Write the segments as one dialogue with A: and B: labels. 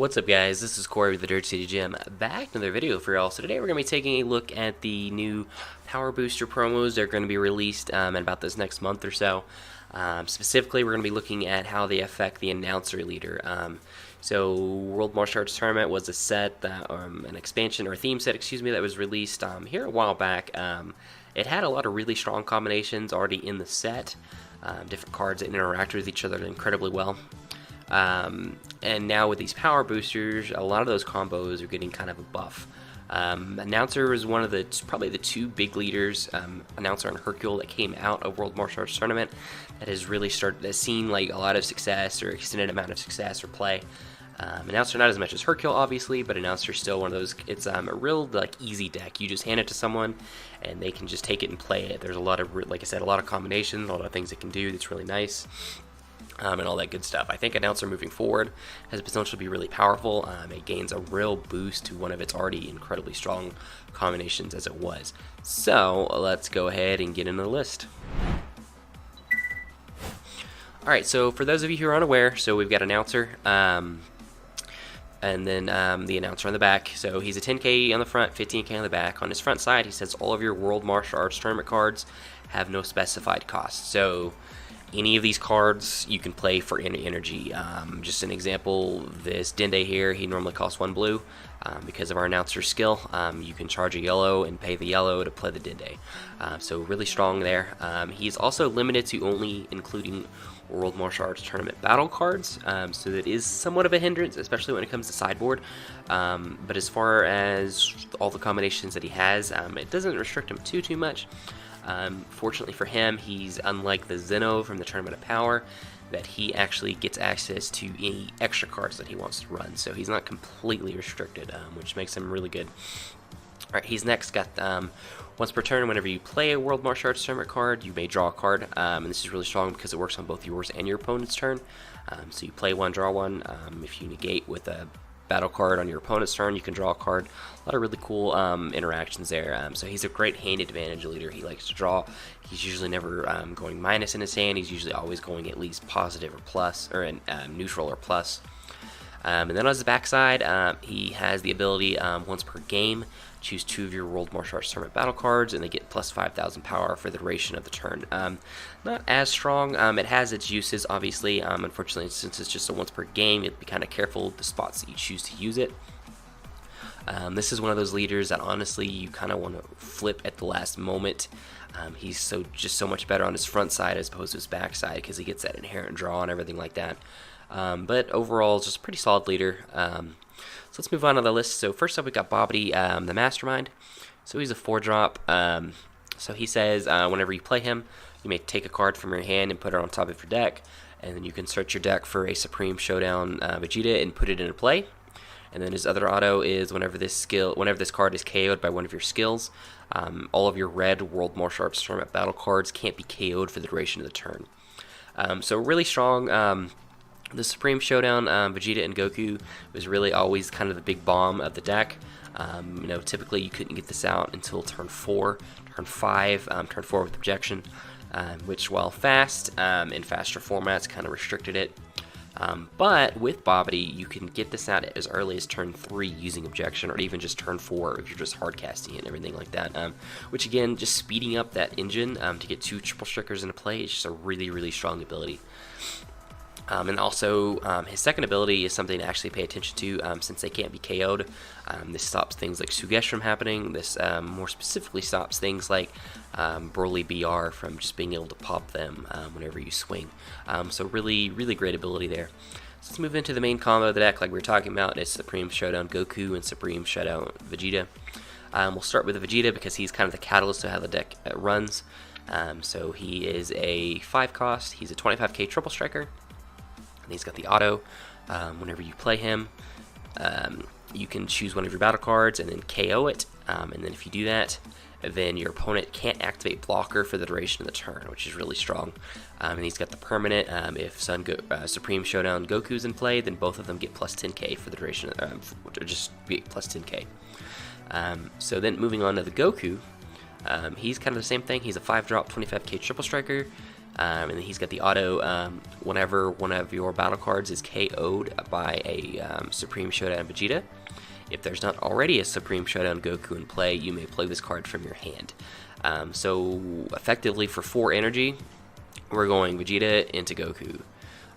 A: What's up, guys? This is Corey with the Dirt City Gym, back with another video for y'all. So today we're going to be taking a look at the new Power Booster promos. They're going to be released in about this next month or so. Specifically, we're going to be looking at how they affect the announcer leader. So World Martial Arts Tournament was a set, an expansion, or a theme set, excuse me, that was released here a while back. It had a lot of really strong combinations already in the set. Different cards that interact with each other incredibly well. And now with these power boosters, a lot of those combos are getting kind of a buff. Announcer is one of probably the two big leaders, Announcer and Hercule, that came out of World Martial Arts Tournament that has seen like a lot of success or extended amount of success or play. Announcer not as much as Hercule, obviously, but Announcer is still one of those. It's a real like easy deck. You just hand it to someone, and they can just take it and play it. There's a lot of, like I said, a lot of combinations, a lot of things it can do that's really nice. And all that good stuff. I think Announcer moving forward has the potential to be really powerful. It gains a real boost to one of its already incredibly strong combinations as it was. So let's go ahead and get into the list. Alright, so for those of you who are unaware, so we've got Announcer, and then the Announcer on the back. So he's a 10k on the front, 15k on the back. On his front side, he says all of your World Martial Arts Tournament cards have no specified cost. So any of these cards you can play for any energy. Just an example, this Dende here, he normally costs 1 blue. Because of our Announcer skill, you can charge a yellow and pay the yellow to play the Dende. So really strong there. He's also limited to only including World Martial Arts Tournament battle cards, so that is somewhat of a hindrance, especially when it comes to sideboard. But as far as all the combinations that he has, it doesn't restrict him too much. Fortunately for him, he's unlike the Zeno from the Tournament of Power, that he actually gets access to any extra cards that he wants to run, so he's not completely restricted, which makes him really good. Alright, he's next got, once per turn, whenever you play a World Martial Arts Tournament card, you may draw a card, and this is really strong because it works on both yours and your opponent's turn. So you play one, draw one. If you negate with a battle card on your opponent's turn, you can draw a card. A lot of really cool interactions there. So he's a great hand advantage leader. He likes to draw. He's usually never going minus in his hand. He's usually always going at least positive or plus, or neutral or plus. And then on his backside, he has the ability once per game, choose 2 of your World Martial Arts Tournament battle cards, and they get plus 5,000 power for the duration of the turn. Not as strong. It has its uses, obviously. Unfortunately, since it's just a once per game, you have to be kind of careful with the spots that you choose to use it. This is one of those leaders that honestly you kind of want to flip at the last moment. He's just so much better on his front side as opposed to his back side because he gets that inherent draw and everything like that. But overall, just a pretty solid leader. So let's move on to the list. So first up, we got Bobbity, the Mastermind. So he's a 4-drop. So he says whenever you play him, you may take a card from your hand and put it on top of your deck, and then you can search your deck for a Supreme Showdown Vegeta and put it into play. And then his other auto is whenever this card is KO'd by one of your skills, all of your red World Martial Arts Tournament battle cards can't be KO'd for the duration of the turn. So really strong. The Supreme Showdown Vegeta and Goku was really always kind of the big bomb of the deck. Typically you couldn't get this out until turn 4, turn 5, turn 4 with objection, which while fast in faster formats kind of restricted it. But with Bobbity, you can get this out as early as turn 3 using objection, or even just turn 4 if you're just hard casting it and everything like that. Which again, just speeding up that engine to get 2 triple strikers into play is just a really strong ability. And also, his second ability is something to actually pay attention to, since they can't be KO'd. This stops things like Sugesh from happening. This more specifically stops things like Broly BR from just being able to pop them whenever you swing. So really great ability there. So let's move into the main combo of the deck like we were talking about. It's Supreme Showdown Goku and Supreme Showdown Vegeta. We'll start with the Vegeta because he's kind of the catalyst to how the deck runs. So he is a 5-cost. He's a 25k triple striker. He's got the auto. Whenever you play him, you can choose one of your battle cards and then KO it. And then if you do that, then your opponent can't activate blocker for the duration of the turn, which is really strong. And he's got the permanent. If Supreme Showdown Goku's in play, then both of them get plus 10k for the duration, or just be plus 10k. So then moving on to the Goku, he's kind of the same thing. He's a 5-drop, 25k triple striker. And then he's got the auto, whenever one of your battle cards is KO'd by a Supreme Showdown Vegeta. If there's not already a Supreme Showdown Goku in play, you may play this card from your hand. So effectively for 4 energy, we're going Vegeta into Goku.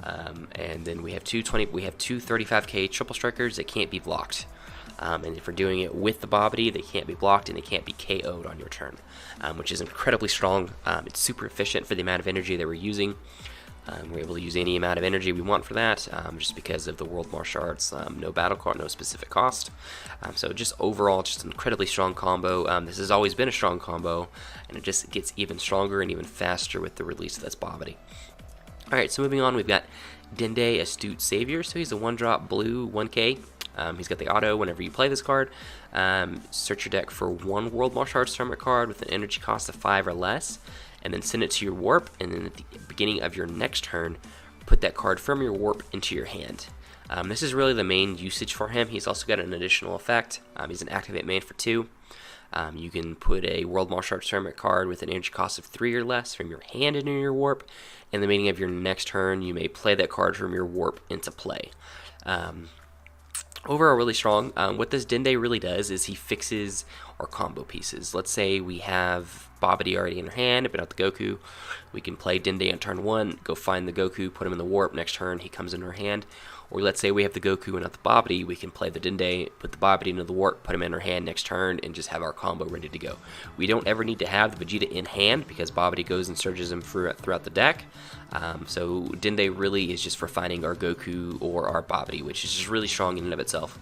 A: And then we have two 35k triple strikers that can't be blocked. And if we're doing it with the Babidi, they can't be blocked and they can't be KO'd on your turn, which is incredibly strong. It's super efficient for the amount of energy that we're using. We're able to use any amount of energy we want for that, just because of the World Martial Arts, no battle card, no specific cost. So just overall, just an incredibly strong combo. This has always been a strong combo, and it just gets even stronger and even faster with the release of this Babidi. Alright, so moving on, we've got Dende, Astute Savior. So he's a 1-drop blue 1k. He's got the auto whenever you play this card. Search your deck for 1 World Martial Arts Tournament card with an energy cost of 5 or less, and then send it to your warp, and then at the beginning of your next turn, put that card from your warp into your hand. This is really the main usage for him. He's also got an additional effect. He's an activate main for 2. You can put a World Martial Arts Tournament card with an energy cost of 3 or less from your hand into your warp. In the beginning of your next turn, you may play that card from your warp into play. Overall, really strong. What this Dende really does is he fixes our combo pieces. Let's say we have Babidi already in our hand, but not the Goku. We can play Dende on turn 1, go find the Goku, put him in the warp. Next turn, he comes in our hand. Or let's say we have the Goku and not the Babidi, we can play the Dende, put the Babidi into the warp, put him in our hand next turn, and just have our combo ready to go. We don't ever need to have the Vegeta in hand because Babidi goes and surges him throughout the deck. So Dende really is just for finding our Goku or our Babidi, which is just really strong in and of itself.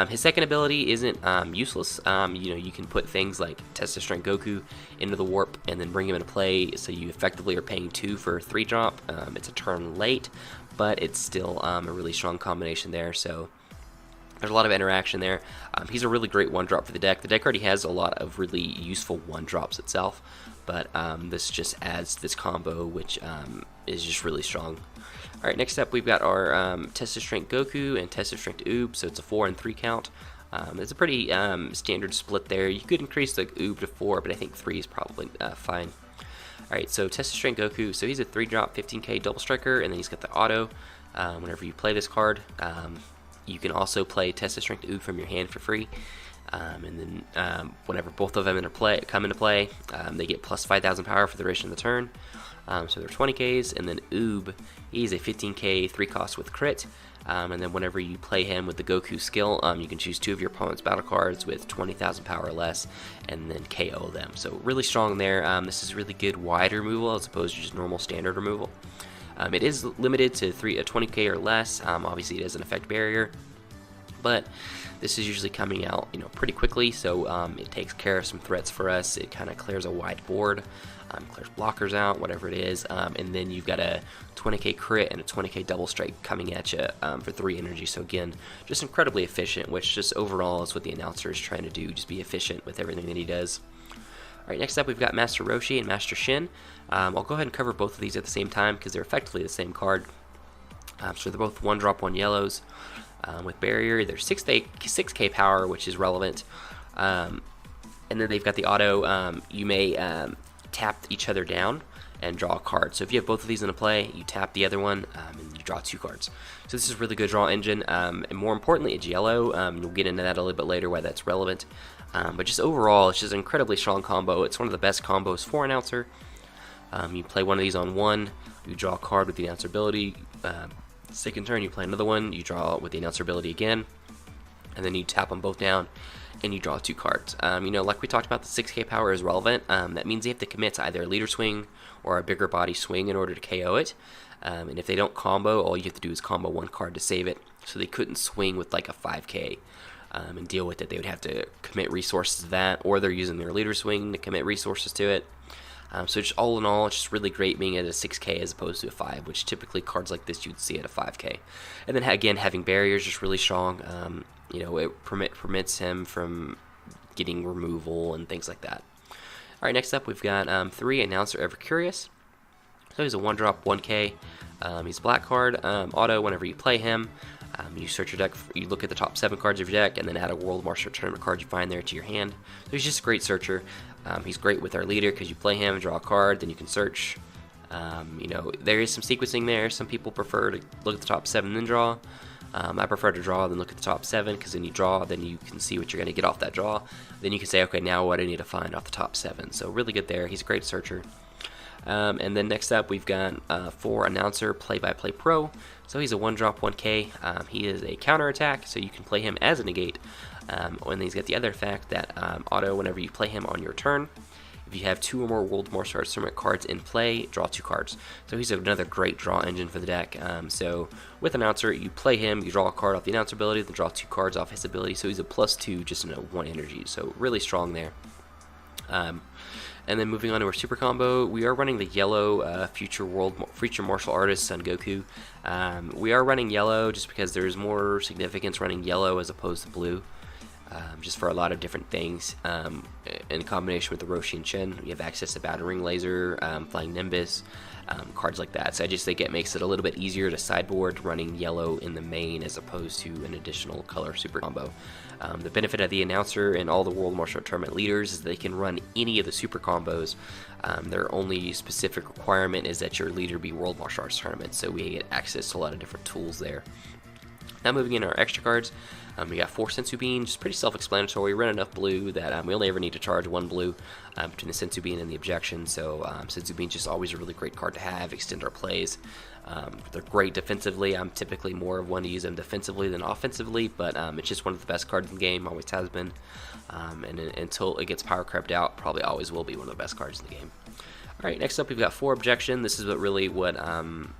A: His second ability isn't useless. You can put things like Test of Strength Goku into the warp and then bring him into play, so you effectively are paying 2 for a 3-drop. It's a turn late, but it's still a really strong combination there, so there's a lot of interaction there. He's a really great 1-drop for the deck. The deck already has a lot of really useful 1-drops itself, but this just adds this combo, which is just really strong. Alright, next up we've got our Test of Strength Goku and Test of Strength Oob, so it's a 4 and 3 count. It's a pretty standard split there. You could increase the Oob to 4, but I think 3 is probably fine. Alright, so Test of Strength Goku, so he's a 3-drop 15k double striker, and then he's got the auto. Whenever you play this card, you can also play Test of Strength Oob from your hand for free. And then whenever both of them come into play, they get plus 5,000 power for the duration of the turn. So they're 20ks, and then Oob, he's a 15k 3-cost with crit. And then whenever you play him with the Goku skill, you can choose 2 of your opponent's battle cards with 20,000 power or less, and then KO them. So really strong there. This is really good wide removal as opposed to just normal standard removal. It is limited to 20k or less. Obviously, it doesn't affect barrier, but this is usually coming out, pretty quickly. So it takes care of some threats for us. It kind of clears a wide board, clears blockers out, whatever it is, and then you've got a 20k crit and a 20k double strike coming at you for 3 energy. So again, just incredibly efficient, which just overall is what the announcer is trying to do, just be efficient with everything that he does. Alright, next up we've got Master Roshi and Master Shin. I'll go ahead and cover both of these at the same time because they're effectively the same card. So they're both 1-drop 1 yellows. With barrier, they're 6k power, which is relevant. And then they've got the auto. You may tap each other down and draw a card. So if you have both of these in a play, you tap the other one and you draw 2 cards. So this is a really good draw engine. And more importantly, it's yellow. We'll get into that a little bit later, why that's relevant. But just overall, it's just an incredibly strong combo. It's one of the best combos for announcer. You play one of these on 1, you draw a card with the announcer ability. Second turn, you play another one, you draw with the announcer ability again, and then you tap them both down, and you draw 2 cards. Like we talked about, the 6k power is relevant. That means they have to commit to either a leader swing or a bigger body swing in order to KO it. And if they don't combo, all you have to do is combo 1 card to save it. So they couldn't swing with like a 5k and deal with it. They would have to commit resources to that, or they're using their leader swing to commit resources to it. So just all in all, it's just really great being at a 6k as opposed to a 5, which typically cards like this you'd see at a 5k. And then again, having barriers just really strong. It permits him from getting removal and things like that. Alright, next up we've got 3 Announcer Ever Curious. So he's a 1-drop 1k. He's a black card. Auto whenever you play him. You search your deck, you look at the top 7 cards of your deck, and then add a World Martial Tournament card you find there to your hand. So he's just a great searcher. He's great with our leader because you play him, draw a card, then you can search. You know, there is some sequencing there. Some people prefer to look at the top 7 then draw. I prefer to draw than look at the top 7, because then you draw, then you can see what you're going to get off that draw. Then you can say, okay, now what I need to find off the top 7. So really good there. He's a great searcher. And then next up, we've got for announcer, Play-by-Play Pro. So he's a 1-drop 1K. He is a counter attack, so you can play him as a negate. And he's got the other effect that auto whenever you play him on your turn. If you have 2 or more World Martial Arts Tournament cards in play, draw 2 cards. So he's another great draw engine for the deck. So with Announcer, you play him, you draw a card off the Announcer ability, then draw 2 cards off his ability. So he's a +2 just in a 1 energy. So really strong there. And then moving on to our super combo, we are running the yellow future martial artist Son Goku. We are running yellow just because there's more significance running yellow as opposed to blue. Just for a lot of different things. In combination with the Roshi and Shen, you have access to Battering Laser, Flying Nimbus, cards like that. So I just think it makes it a little bit easier to sideboard running yellow in the main as opposed to an additional color super combo. The benefit of the Announcer and all the World Martial Art Tournament leaders is they can run any of the super combos. Their only specific requirement is that your leader be World Martial Arts Tournament, so we get access to a lot of different tools there. Now moving into our extra cards, we got 4 Senzu Bean, just pretty self-explanatory. We run enough blue that we only ever need to charge 1 blue between the Senzu Bean and the Objection, so Senzu Bean's just always a really great card to have, extend our plays. They're great defensively. I'm typically more of one to use them defensively than offensively, but it's just one of the best cards in the game, always has been, and until it gets power crept out, probably always will be one of the best cards in the game. Alright, next up we've got 4 Objection. This is what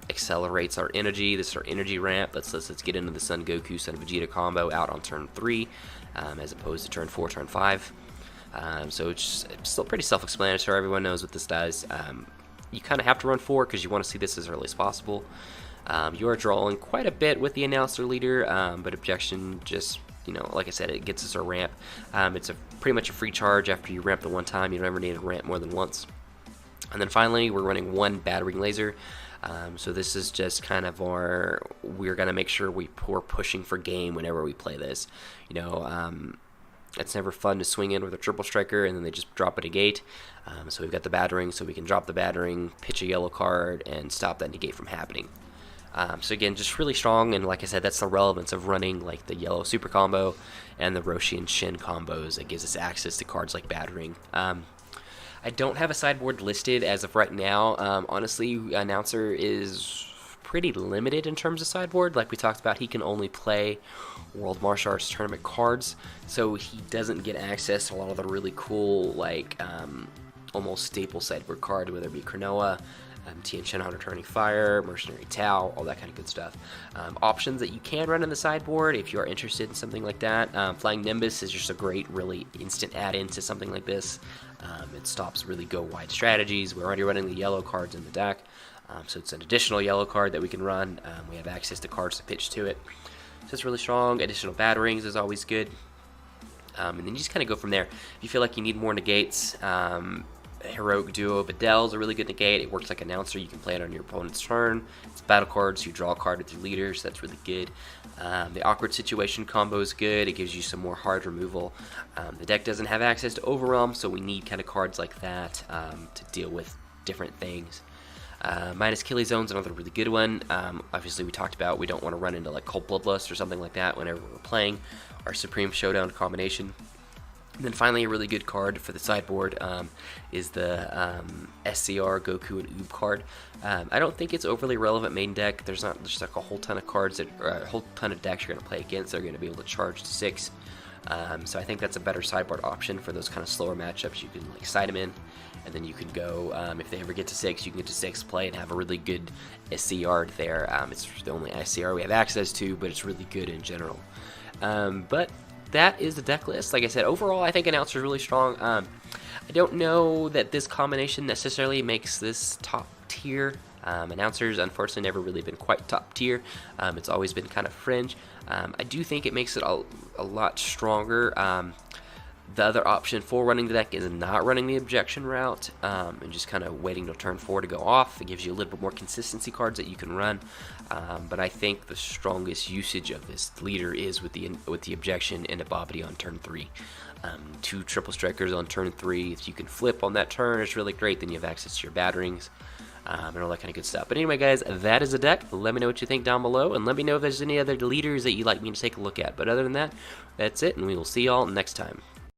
A: accelerates our energy. This is our energy ramp. Let's get into the Son Goku, Son Vegeta combo out on turn 3, as opposed to turn 4, turn 5. So it's still pretty self-explanatory. Everyone knows what this does. You kind of have to run 4 because you want to see this as early as possible. You are drawing quite a bit with the Announcer leader, but Objection just, you know, like I said, it gets us a ramp. It's pretty much a free charge after you ramp the one time. You don't ever need to ramp more than once. And then finally, we're running 1 Battering Laser. So this is just kind of we're going to make sure we're pushing for game whenever we play this. You know, it's never fun to swing in with a Triple Striker and then they just drop a negate. So we've got the Battering, so we can drop the Battering, pitch a yellow card, and stop that negate from happening. So again, just really strong, and like I said, that's the relevance of running like the yellow super combo and the Roshi and Shin combos. It gives us access to cards like Battering. I don't have a sideboard listed as of right now. Honestly, Announcer is pretty limited in terms of sideboard. Like we talked about, he can only play World Martial Arts Tournament cards, so he doesn't get access to a lot of the really cool, like, almost staple sideboard card, whether it be Cronoa, Tien Shinhan Returning Fire, Mercenary Tau, all that kind of good stuff. Options that you can run in the sideboard if you are interested in something like that. Flying Nimbus is just a great, really instant add-in to something like this. It stops really go-wide strategies. We're already running the yellow cards in the deck, so it's an additional yellow card that we can run. We have access to cards to pitch to it. So it's really strong. Additional Batterings is always good. And then you just kind of go from there. If you feel like you need more negates, Heroic Duo Bedell is a really good negate. It works like Announcer. You can play it on your opponent's turn. It's battle cards. You draw a card with your leaders. That's really good. The Awkward Situation combo is good. It gives you some more hard removal. The deck doesn't have access to Overwhelm, so we need kind of cards like that to deal with different things. Minus Killy Zone's another really good one. Obviously, we talked about we don't want to run into like Cold Bloodlust or something like that whenever we're playing our Supreme Showdown combination. And then finally, a really good card for the sideboard is the SCR Goku and Oob card. I don't think it's overly relevant main deck. There's not just like a whole ton of cards or a whole ton of decks you're going to play against. They're going to be able to charge to 6. So I think that's a better sideboard option for those kind of slower matchups. You can like side them in, and then you can go, if they ever get to 6, you can get to 6 play and have a really good SCR there. It's the only SCR we have access to, but it's really good in general. But that is the deck list. Like I said, overall, I think Announcer is really strong. I don't know that this combination necessarily makes this top tier. Announcers, unfortunately, never really been quite top tier. It's always been kind of fringe. I do think it makes it a lot stronger. The other option for running the deck is not running the Objection route and just kind of waiting till turn 4 to go off. It gives you a little bit more consistency cards that you can run. But I think the strongest usage of this leader is with the Objection and a Babidi on turn 3. 2 Triple Strikers on turn 3. If you can flip on that turn, it's really great. Then you have access to your Batterings. and all that kind of good stuff. But anyway, guys, that is the deck. Let me know what you think down below, and let me know if there's any other leaders that you'd like me to take a look at. But other than that, that's it, and we will see y'all next time.